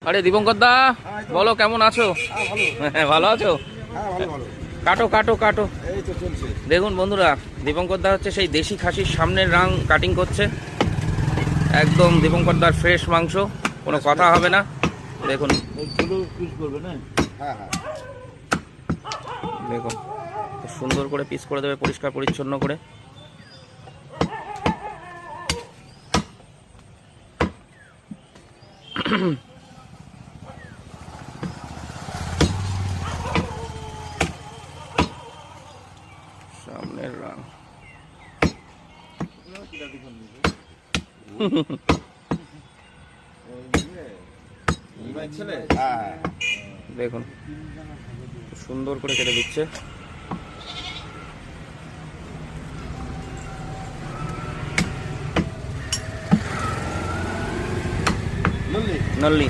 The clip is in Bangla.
আরে দীপঙ্কর দা, বলো কেমন আছো? হ্যাঁ ভালো আছো? কাটো কাটো কাটো। দেখুন বন্ধুরা, দীপঙ্কর দা হচ্ছে সেই দেশি খাসির সামনের রাং কাটিং করছে। একদম দীপঙ্কর দার ফ্রেশ মাংস, কোনো কথা হবে না। দেখুন দেখুন সুন্দর করে পিস করে দেবে, পরিষ্কার পরিচ্ছন্ন করে। সামনের রাং দেখুন সুন্দর করে কেটে দিচ্ছে। নল্লি